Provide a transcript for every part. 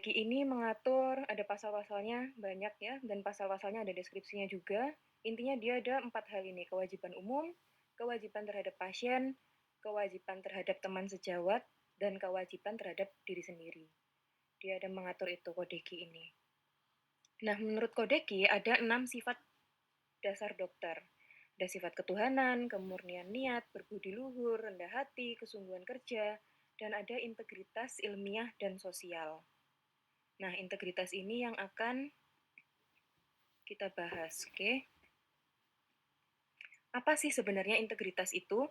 Kodeki ini mengatur, ada pasal-pasalnya banyak ya, dan pasal-pasalnya ada deskripsinya juga. Intinya dia ada 4 hal ini, kewajiban umum, kewajiban terhadap pasien, kewajiban terhadap teman sejawat, dan kewajiban terhadap diri sendiri. Dia ada mengatur itu Kodeki ini. Nah, menurut Kodeki ada 6 sifat dasar dokter. Ada sifat ketuhanan, kemurnian niat, berbudi luhur, rendah hati, kesungguhan kerja, dan ada integritas ilmiah dan sosial. Nah, integritas ini yang akan kita bahas, oke? Apa sih sebenarnya integritas itu?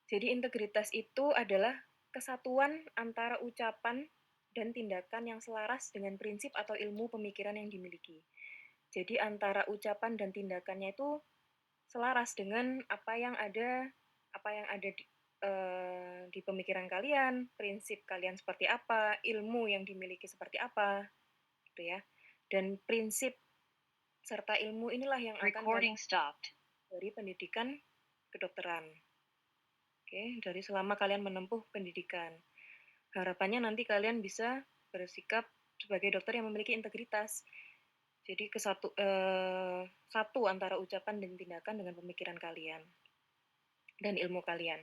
Jadi integritas itu adalah kesatuan antara ucapan dan tindakan yang selaras dengan prinsip atau ilmu pemikiran yang dimiliki. Jadi antara ucapan dan tindakannya itu selaras dengan apa yang ada di pemikiran kalian, prinsip kalian seperti apa, ilmu yang dimiliki seperti apa, gitu ya. Dan prinsip serta ilmu inilah yang akan dari pendidikan kedokteran. Oke, dari selama kalian menempuh pendidikan. Harapannya nanti kalian bisa bersikap sebagai dokter yang memiliki integritas. Jadi satu antara ucapan dan tindakan dengan pemikiran kalian dan ilmu kalian.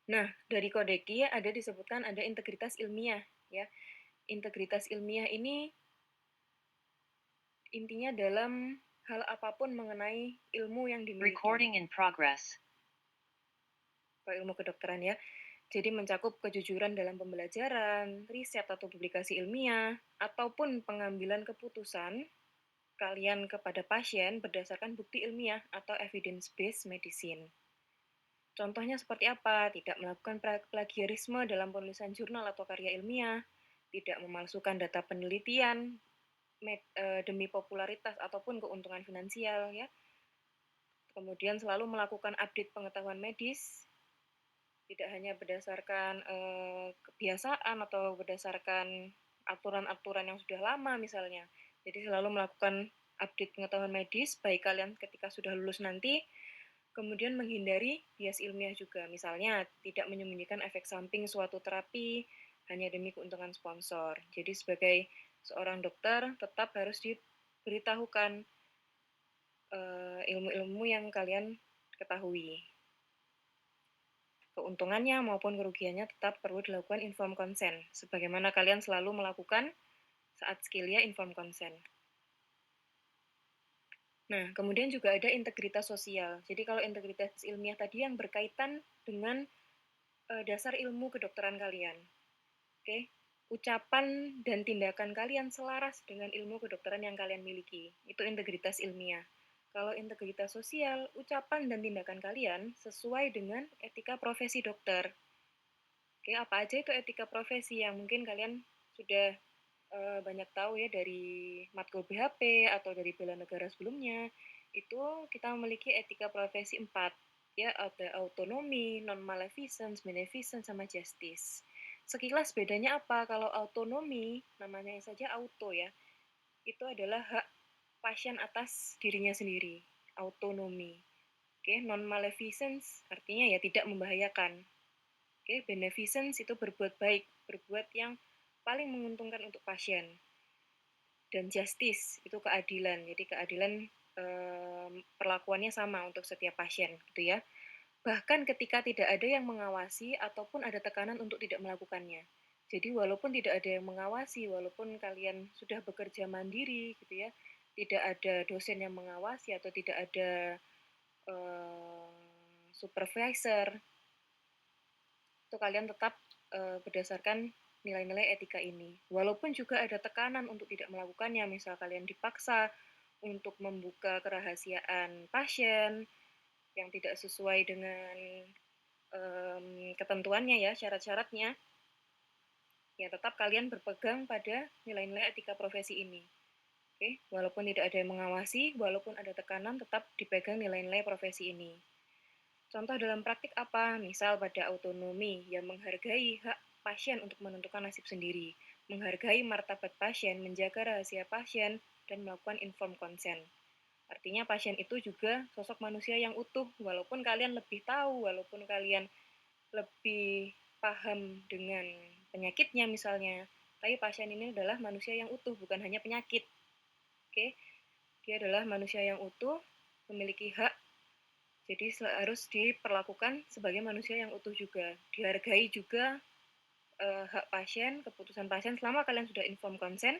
Nah, dari Kodeki ada disebutkan ada integritas ilmiah, ya. Integritas ilmiah ini intinya dalam hal apapun mengenai ilmu yang dimiliki. Atau ilmu kedokteran ya. Jadi mencakup kejujuran dalam pembelajaran, riset atau publikasi ilmiah, ataupun pengambilan keputusan kalian kepada pasien berdasarkan bukti ilmiah atau evidence-based medicine. Contohnya seperti apa? Tidak melakukan plagiarisme dalam penulisan jurnal atau karya ilmiah, tidak memalsukan data penelitian demi popularitas ataupun keuntungan finansial ya. Kemudian selalu melakukan update pengetahuan medis, tidak hanya berdasarkan kebiasaan atau berdasarkan aturan-aturan yang sudah lama misalnya. Jadi selalu melakukan update pengetahuan medis, baik kalian ketika sudah lulus nanti, kemudian menghindari bias ilmiah juga. Misalnya, tidak menyembunyikan efek samping suatu terapi hanya demi keuntungan sponsor. Jadi sebagai seorang dokter, tetap harus diberitahukan ilmu-ilmu yang kalian ketahui. Keuntungannya maupun kerugiannya tetap perlu dilakukan informed consent, sebagaimana kalian selalu melakukan saat skillnya informed consent. Nah, kemudian juga ada integritas sosial. Jadi kalau integritas ilmiah tadi yang berkaitan dengan dasar ilmu kedokteran kalian. Oke, ucapan dan tindakan kalian selaras dengan ilmu kedokteran yang kalian miliki. Itu integritas ilmiah. Kalau integritas sosial, ucapan dan tindakan kalian sesuai dengan etika profesi dokter. Oke, apa aja itu etika profesi yang mungkin kalian sudah banyak tahu ya dari matkul BHP atau dari bela negara sebelumnya. Itu kita memiliki etika profesi 4. Ya, ada autonomi, non-maleficence, beneficence, sama justice. Sekilas bedanya apa? Kalau autonomi, namanya saja auto ya, itu adalah hak pasien atas dirinya sendiri, autonomi. Oke, non-maleficence artinya ya tidak membahayakan. Oke, beneficence itu berbuat baik, berbuat yang paling menguntungkan untuk pasien. Dan justice itu keadilan, jadi keadilan perlakuannya sama untuk setiap pasien, gitu ya. Bahkan ketika tidak ada yang mengawasi ataupun ada tekanan untuk tidak melakukannya. Jadi walaupun tidak ada yang mengawasi, walaupun kalian sudah bekerja mandiri gitu ya, tidak ada dosen yang mengawasi atau tidak ada supervisor, itu kalian tetap berdasarkan nilai-nilai etika ini. Walaupun juga ada tekanan untuk tidak melakukannya, misal kalian dipaksa untuk membuka kerahasiaan pasien yang tidak sesuai dengan ketentuannya ya, syarat-syaratnya, ya tetap kalian berpegang pada nilai-nilai etika profesi ini. Oke, walaupun tidak ada yang mengawasi, walaupun ada tekanan, tetap dipegang nilai-nilai profesi ini. Contoh dalam praktik apa? Misal pada autonomi yang menghargai hak pasien untuk menentukan nasib sendiri, menghargai martabat pasien, menjaga rahasia pasien, dan melakukan informed consent. Artinya pasien itu juga sosok manusia yang utuh, walaupun kalian lebih tahu, walaupun kalian lebih paham dengan penyakitnya misalnya, Tapi pasien ini adalah manusia yang utuh, bukan hanya penyakit. Oke, dia adalah manusia yang utuh, memiliki hak, jadi harus diperlakukan sebagai manusia yang utuh juga. Dihargai juga hak pasien, keputusan pasien, selama kalian sudah inform consent,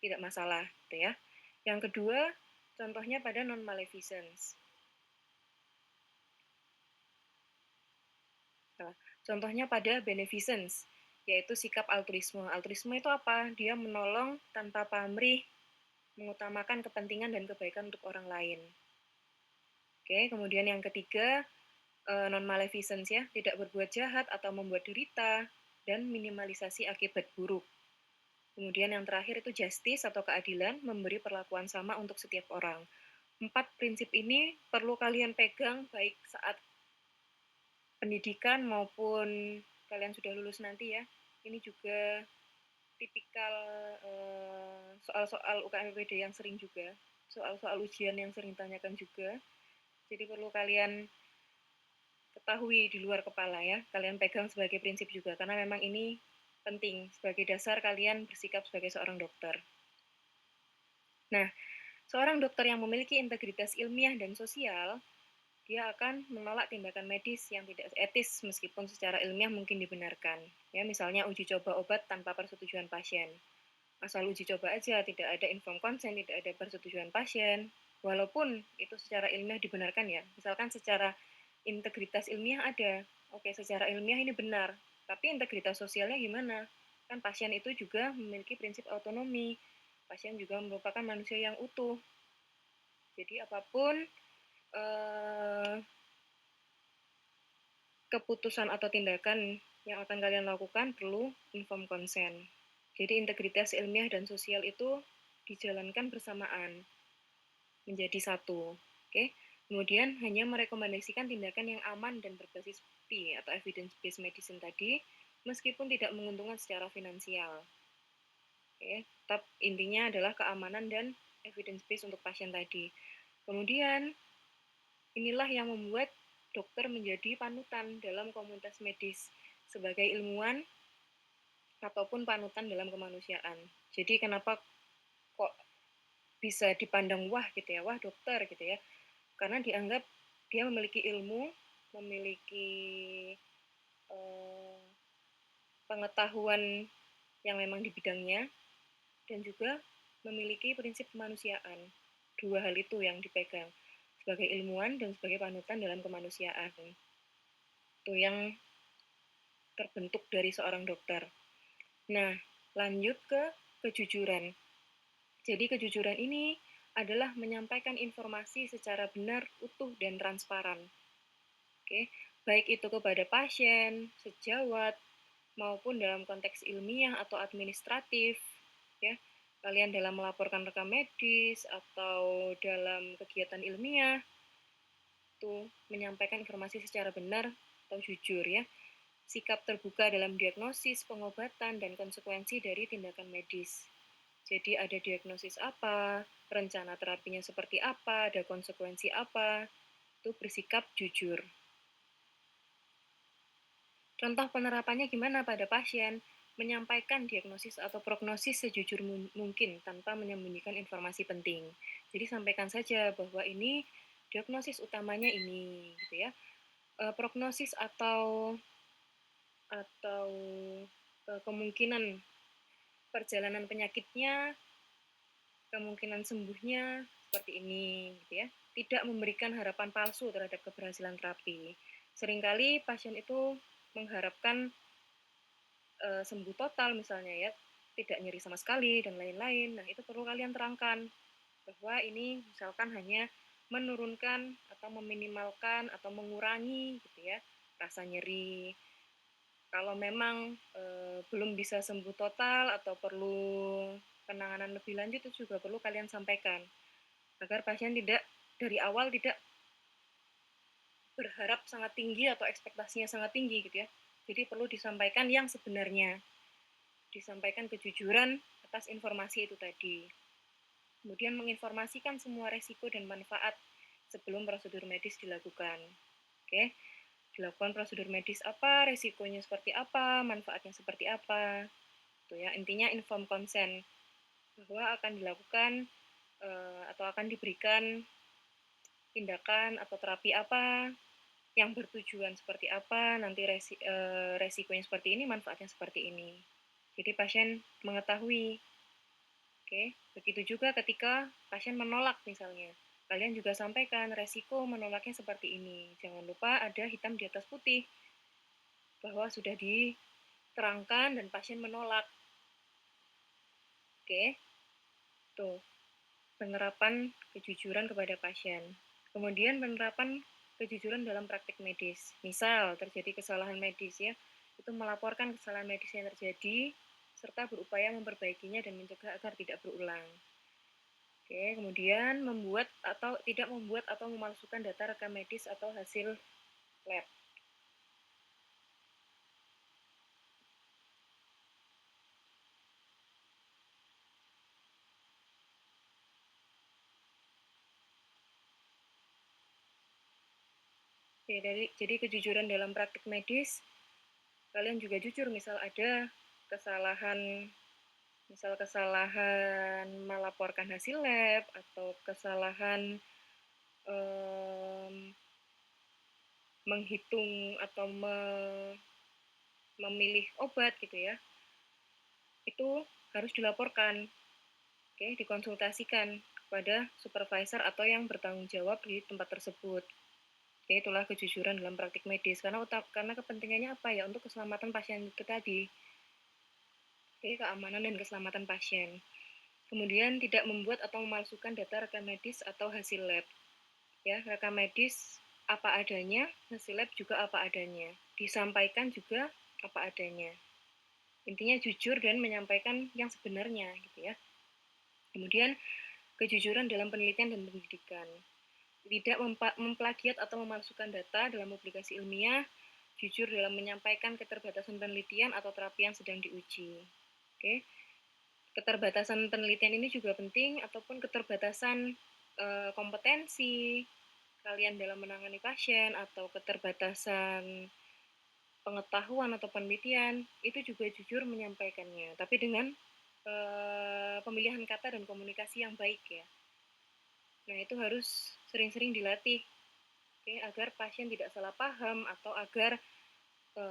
tidak masalah, gitu ya. Yang kedua, contohnya pada non-maleficence. Nah, contohnya pada beneficence, yaitu sikap altruisme. Altruisme itu apa? Dia menolong tanpa pamrih, mengutamakan kepentingan dan kebaikan untuk orang lain. Oke, kemudian yang ketiga, non-maleficence ya, tidak berbuat jahat atau membuat derita, dan minimalisasi akibat buruk. Kemudian yang terakhir itu justice atau keadilan, memberi perlakuan sama untuk setiap orang. 4 prinsip ini perlu kalian pegang baik saat pendidikan maupun kalian sudah lulus nanti ya. Ini juga tipikal soal-soal UKM PPD yang sering juga, soal-soal ujian yang sering ditanyakan juga. Jadi perlu kalian ketahui di luar kepala ya, kalian pegang sebagai prinsip juga, karena memang ini penting sebagai dasar kalian bersikap sebagai seorang dokter. Nah, seorang dokter yang memiliki integritas ilmiah dan sosial, dia akan menolak tindakan medis yang tidak etis meskipun secara ilmiah mungkin dibenarkan. Ya, misalnya uji coba obat tanpa persetujuan pasien. Asal uji coba aja, tidak ada informed consent, tidak ada persetujuan pasien. Walaupun itu secara ilmiah dibenarkan ya. Misalkan secara integritas ilmiah ada. Oke, secara ilmiah ini benar. Tapi integritas sosialnya gimana? Kan pasien itu juga memiliki prinsip autonomi. Pasien juga merupakan manusia yang utuh. Jadi apapun keputusan atau tindakan yang akan kalian lakukan perlu informed consent. Jadi integritas ilmiah dan sosial itu dijalankan bersamaan menjadi satu. Oke. Kemudian hanya merekomendasikan tindakan yang aman dan berbasis bukti atau evidence based medicine tadi meskipun tidak menguntungkan secara finansial. Oke, tetap intinya adalah keamanan dan evidence based untuk pasien tadi. Kemudian inilah yang membuat dokter menjadi panutan dalam komunitas medis sebagai ilmuwan ataupun panutan dalam kemanusiaan. Jadi kenapa kok bisa dipandang wah gitu ya, wah dokter gitu ya, karena dianggap dia memiliki ilmu, memiliki eh, pengetahuan yang memang di bidangnya, dan juga memiliki prinsip kemanusiaan. Dua hal itu yang dipegang sebagai ilmuwan dan sebagai panutan dalam kemanusiaan. Itu yang terbentuk dari seorang dokter. Nah, lanjut ke kejujuran. Jadi kejujuran ini adalah menyampaikan informasi secara benar, utuh, dan transparan. Oke, baik itu kepada pasien, sejawat, maupun dalam konteks ilmiah atau administratif, ya. Kalian dalam melaporkan rekam medis atau dalam kegiatan ilmiah, itu menyampaikan informasi secara benar atau jujur ya. Sikap terbuka dalam diagnosis, pengobatan, dan konsekuensi dari tindakan medis. Jadi ada diagnosis apa, rencana terapinya seperti apa, ada konsekuensi apa, itu bersikap jujur. Contoh penerapannya gimana pada pasien? Menyampaikan diagnosis atau prognosis sejujur mungkin tanpa menyembunyikan informasi penting. Jadi sampaikan saja bahwa ini diagnosis utamanya ini, gitu ya. Prognosis atau kemungkinan perjalanan penyakitnya, kemungkinan sembuhnya seperti ini, gitu ya. Tidak memberikan harapan palsu terhadap keberhasilan terapi. Seringkali pasien itu mengharapkan sembuh total misalnya ya, tidak nyeri sama sekali dan lain-lain. Nah, itu perlu kalian terangkan bahwa ini misalkan hanya menurunkan atau meminimalkan atau mengurangi gitu ya rasa nyeri. Kalau memang belum bisa sembuh total atau perlu penanganan lebih lanjut, itu juga perlu kalian sampaikan agar pasien tidak dari awal tidak berharap sangat tinggi atau ekspektasinya sangat tinggi gitu ya. Jadi perlu disampaikan yang sebenarnya, disampaikan kejujuran atas informasi itu tadi. Kemudian menginformasikan semua resiko dan manfaat sebelum prosedur medis dilakukan. Oke, dilakukan prosedur medis apa, resikonya seperti apa, manfaatnya seperti apa. Gitu ya. Intinya informed consent bahwa akan dilakukan atau akan diberikan tindakan atau terapi apa yang bertujuan seperti apa, nanti resikonya seperti ini, manfaatnya seperti ini. Jadi pasien mengetahui. Oke, begitu juga ketika pasien menolak misalnya. Kalian juga sampaikan resiko menolaknya seperti ini. Jangan lupa ada hitam di atas putih bahwa sudah diterangkan dan pasien menolak. Oke, tuh penerapan kejujuran kepada pasien. Kemudian penerapan kejujuran dalam praktik medis. Misal terjadi kesalahan medis ya, itu melaporkan kesalahan medis yang terjadi serta berupaya memperbaikinya dan mencegah agar tidak berulang. Oke, kemudian membuat atau tidak membuat atau memalsukan data rekam medis atau hasil lab. Oke, jadi kejujuran dalam praktik medis, kalian juga jujur misal ada kesalahan, misal kesalahan melaporkan hasil lab atau kesalahan menghitung atau memilih obat gitu ya, itu harus dilaporkan, oke, dikonsultasikan kepada supervisor atau yang bertanggung jawab di tempat tersebut. Oke, itulah kejujuran dalam praktik medis karena kepentingannya apa ya, untuk keselamatan pasien itu tadi. Oke, keamanan dan keselamatan pasien. Kemudian tidak membuat atau memalsukan data rekam medis atau hasil lab. Ya, rekam medis apa adanya, hasil lab juga apa adanya. Disampaikan juga apa adanya. Intinya jujur dan menyampaikan yang sebenarnya gitu ya. Kemudian kejujuran dalam penelitian dan pendidikan. Tidak memplagiat atau memalsukan data dalam publikasi ilmiah, jujur dalam menyampaikan keterbatasan penelitian atau terapi yang sedang diuji. Oke. Keterbatasan penelitian ini juga penting, ataupun keterbatasan kompetensi kalian dalam menangani pasien, atau keterbatasan pengetahuan atau penelitian, itu juga jujur menyampaikannya, tapi dengan pemilihan kata dan komunikasi yang baik ya. Nah, itu harus sering-sering dilatih, oke, agar pasien tidak salah paham atau agar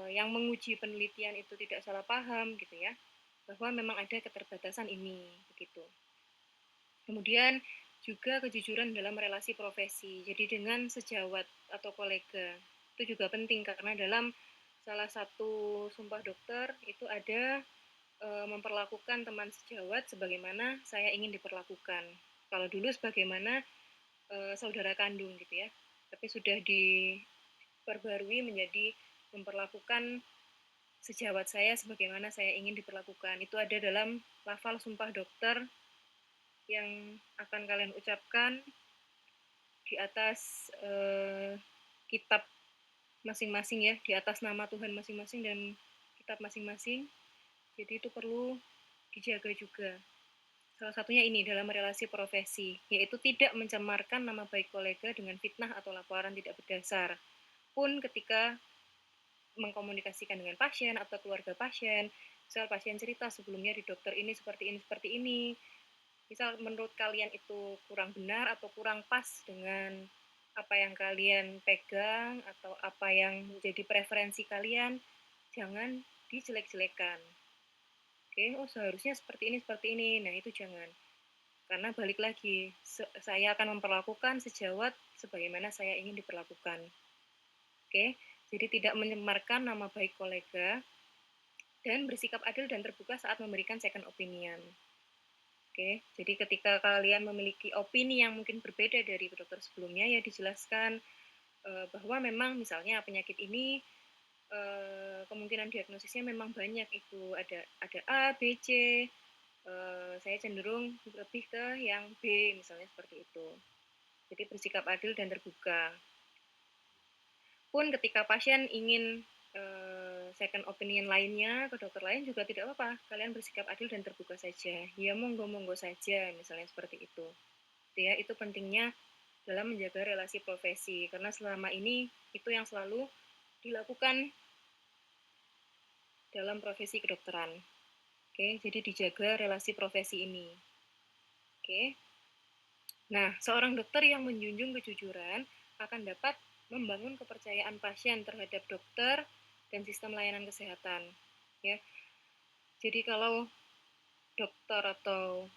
yang menguji penelitian itu tidak salah paham gitu ya, bahwa memang ada keterbatasan ini begitu. Kemudian juga kejujuran dalam relasi profesi. Jadi dengan sejawat atau kolega itu juga penting, karena dalam salah satu sumpah dokter itu ada memperlakukan teman sejawat sebagaimana saya ingin diperlakukan. Kalau dulu sebagaimana saudara kandung gitu ya. Tapi sudah diperbarui menjadi memperlakukan sejawat saya sebagaimana saya ingin diperlakukan. Itu ada dalam lafal sumpah dokter yang akan kalian ucapkan di atas kitab masing-masing ya, di atas nama Tuhan masing-masing dan kitab masing-masing. Jadi itu perlu dijaga juga. Salah satunya ini dalam relasi profesi, yaitu tidak mencemarkan nama baik kolega dengan fitnah atau laporan tidak berdasar. Pun ketika mengkomunikasikan dengan pasien atau keluarga pasien, misal pasien cerita sebelumnya di dokter ini seperti ini, seperti ini, misal menurut kalian itu kurang benar atau kurang pas dengan apa yang kalian pegang atau apa yang menjadi preferensi kalian, jangan dijelek-jelekan. Oke, oh seharusnya seperti ini, seperti ini. Nah, itu jangan. Karena balik lagi, saya akan memperlakukan sejawat sebagaimana saya ingin diperlakukan. Oke, jadi tidak mencemarkan nama baik kolega dan bersikap adil dan terbuka saat memberikan second opinion. Oke, jadi ketika kalian memiliki opini yang mungkin berbeda dari dokter sebelumnya, ya dijelaskan bahwa memang misalnya penyakit ini kemungkinan diagnosisnya memang banyak, itu ada A, B, C, saya cenderung lebih ke yang B misalnya seperti itu. Jadi bersikap adil dan terbuka. Pun ketika pasien ingin second opinion lainnya ke dokter lain juga tidak apa-apa, kalian bersikap adil dan terbuka saja. Ya monggo-monggo saja misalnya seperti itu. Ya, itu pentingnya dalam menjaga relasi profesi, karena selama ini itu yang selalu dilakukan dalam profesi kedokteran. Oke, jadi dijaga relasi profesi ini. Oke. Nah, seorang dokter yang menjunjung kejujuran akan dapat membangun kepercayaan pasien terhadap dokter dan sistem layanan kesehatan. Ya, jadi kalau dokter atau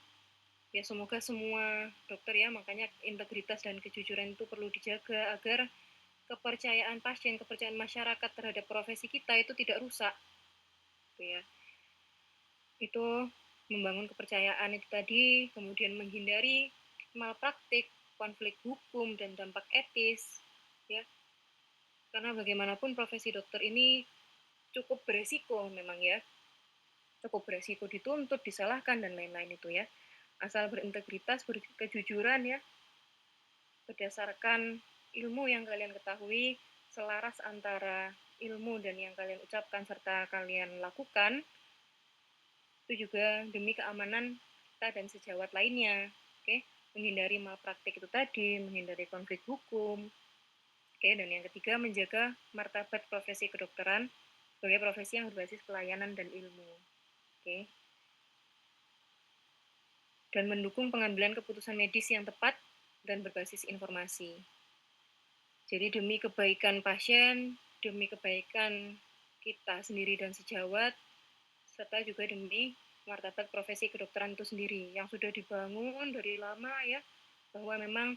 ya semoga semua dokter ya, makanya integritas dan kejujuran itu perlu dijaga agar kepercayaan pasien, kepercayaan masyarakat terhadap profesi kita itu tidak rusak. Gitu ya. Itu membangun kepercayaan itu tadi, kemudian menghindari malpraktik, konflik hukum dan dampak etis, ya. Karena bagaimanapun profesi dokter ini cukup beresiko memang ya. Cukup beresiko dituntut, disalahkan dan lain-lain itu ya. Asal berintegritas, berkejujuran ya. Berdasarkan ilmu yang kalian ketahui, selaras antara ilmu dan yang kalian ucapkan serta kalian lakukan, itu juga demi keamanan kita dan sejawat lainnya. Oke, menghindari malpraktik itu tadi, menghindari konflik hukum. Oke, dan yang ketiga menjaga martabat profesi kedokteran sebagai profesi yang berbasis pelayanan dan ilmu. Oke. Dan mendukung pengambilan keputusan medis yang tepat dan berbasis informasi. Jadi demi kebaikan pasien, demi kebaikan kita sendiri dan sejawat, serta juga demi martabat profesi kedokteran itu sendiri yang sudah dibangun dari lama ya, bahwa memang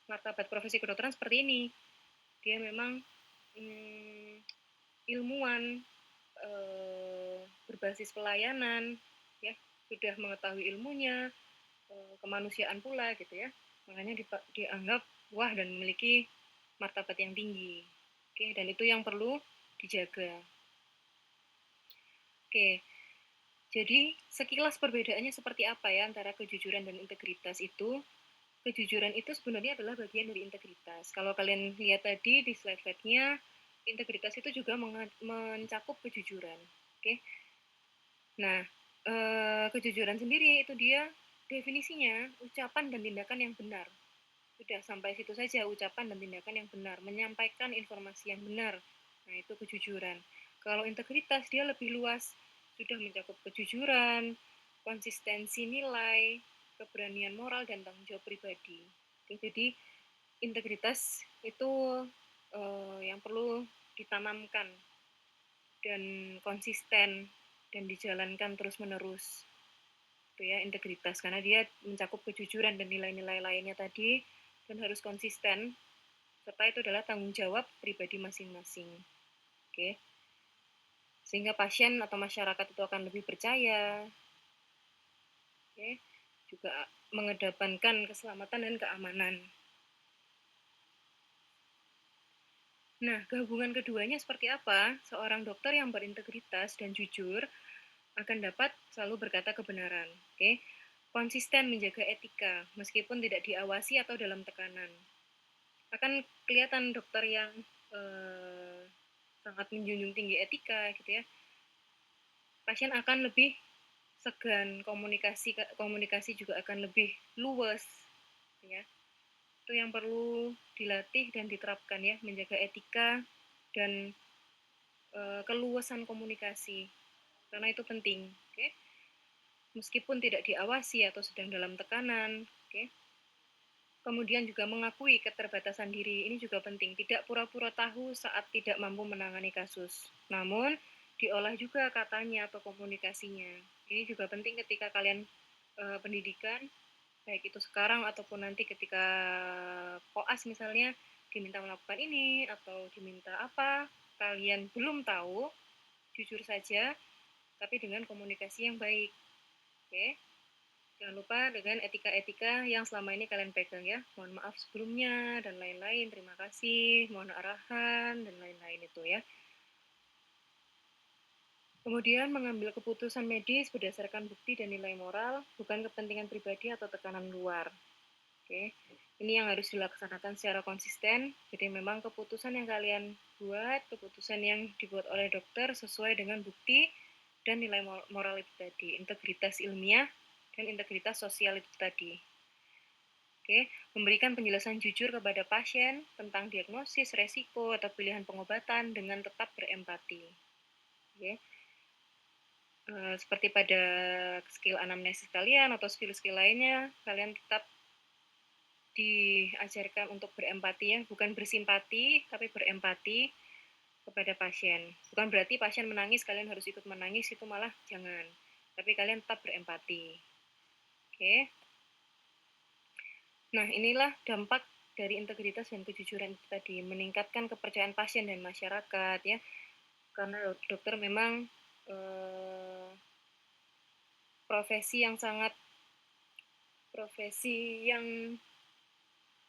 martabat profesi kedokteran seperti ini. Dia memang ilmuwan, berbasis pelayanan, ya sudah mengetahui ilmunya, kemanusiaan pula gitu ya. Makanya dianggap wah dan memiliki martabat yang tinggi. Oke, dan itu yang perlu dijaga. Oke, jadi sekilas perbedaannya seperti apa ya antara kejujuran dan integritas itu? Kejujuran itu sebenarnya adalah bagian dari integritas. Kalau kalian lihat tadi di slide-slide-nya, integritas itu juga mencakup kejujuran. Oke. Nah, kejujuran sendiri itu dia definisinya ucapan dan tindakan yang benar. Sudah sampai situ saja, ucapan dan tindakan yang benar, menyampaikan informasi yang benar. Nah, itu kejujuran. Kalau integritas dia lebih luas, sudah mencakup kejujuran, konsistensi nilai, keberanian moral dan tanggung jawab pribadi. Jadi integritas itu yang perlu ditanamkan dan konsisten dan dijalankan terus-menerus. Itu ya integritas karena dia mencakup kejujuran dan nilai-nilai lainnya tadi dan harus konsisten serta itu adalah tanggung jawab pribadi masing-masing. Oke. Sehingga pasien atau masyarakat itu akan lebih percaya. Oke. Juga mengedepankan keselamatan dan keamanan. Nah, gabungan keduanya seperti apa? Seorang dokter yang berintegritas dan jujur akan dapat selalu berkata kebenaran. Oke. Konsisten menjaga etika meskipun tidak diawasi atau dalam tekanan. Akan kelihatan dokter yang sangat menjunjung tinggi etika gitu ya. Pasien akan lebih segan, komunikasi juga akan lebih luwes ya. Itu yang perlu dilatih dan diterapkan ya, menjaga etika dan keluasan komunikasi karena itu penting. Oke. Meskipun tidak diawasi atau sedang dalam tekanan, oke. Kemudian juga mengakui keterbatasan diri, ini juga penting. Tidak pura-pura tahu saat tidak mampu menangani kasus. Namun, diolah juga katanya atau komunikasinya. Ini juga penting ketika kalian pendidikan, baik itu sekarang ataupun nanti ketika koas misalnya, diminta melakukan ini atau diminta apa, kalian belum tahu, jujur saja, tapi dengan komunikasi yang baik. Oke. Jangan lupa dengan etika-etika yang selama ini kalian pegang ya. Mohon maaf sebelumnya dan lain-lain. Terima kasih, mohon arahan dan lain-lain itu ya. Kemudian mengambil keputusan medis berdasarkan bukti dan nilai moral, bukan kepentingan pribadi atau tekanan luar. Oke. Ini yang harus dilaksanakan secara konsisten. Jadi memang keputusan yang kalian buat, keputusan yang dibuat oleh dokter sesuai dengan bukti dan nilai moral itu tadi, integritas ilmiah dan integritas sosial itu tadi. Oke, memberikan penjelasan jujur kepada pasien tentang diagnosis, resiko, atau pilihan pengobatan dengan tetap berempati. Oke. Seperti pada skill anamnesis kalian atau skill-skill lainnya, kalian tetap diajarkan untuk berempati ya, bukan bersimpati, tapi berempati kepada pasien. Bukan berarti pasien menangis, kalian harus ikut menangis, itu malah jangan. Tapi kalian tetap berempati. Oke. Nah, inilah dampak dari integritas dan kejujuran itu tadi, meningkatkan kepercayaan pasien dan masyarakat ya. Karena dokter memang profesi yang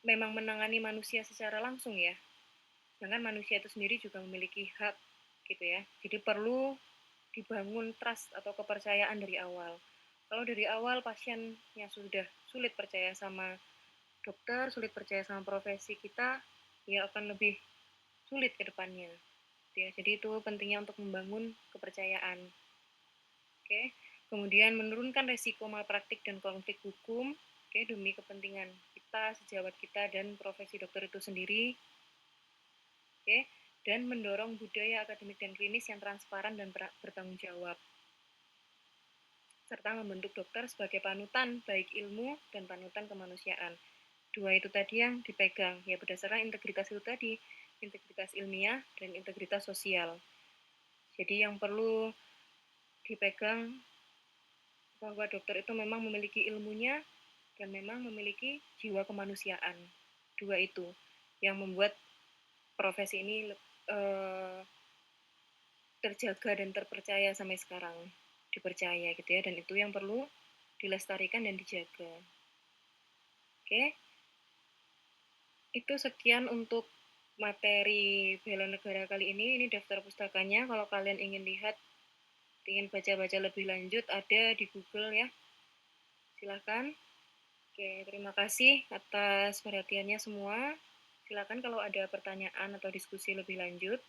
memang menangani manusia secara langsung ya. Sedangkan manusia itu sendiri juga memiliki hak gitu ya. Jadi perlu dibangun trust atau kepercayaan dari awal. Kalau dari awal pasiennya sudah sulit percaya sama dokter, sulit percaya sama profesi kita, ya akan lebih sulit ke depannya. Ya, jadi itu pentingnya untuk membangun kepercayaan. Oke. Kemudian menurunkan resiko malpraktik dan konflik hukum, oke, demi kepentingan kita, sejawat kita dan profesi dokter itu sendiri. Oke, dan mendorong budaya akademik dan klinis yang transparan dan bertanggung jawab, serta membentuk dokter sebagai panutan baik ilmu dan panutan kemanusiaan. Dua itu tadi yang dipegang, ya berdasarkan integritas itu tadi, integritas ilmiah dan integritas sosial. Jadi yang perlu dipegang bahwa dokter itu memang memiliki ilmunya dan memang memiliki jiwa kemanusiaan. Dua itu yang membuat profesi ini terjaga dan terpercaya sampai sekarang, dipercaya gitu ya, dan itu yang perlu dilestarikan dan dijaga. Oke, itu sekian untuk materi bela negara kali ini daftar pustakanya. Kalau kalian ingin lihat, ingin baca-baca lebih lanjut, ada di Google ya, silakan. Oke, terima kasih atas perhatiannya semua. Silakan kalau ada pertanyaan atau diskusi lebih lanjut.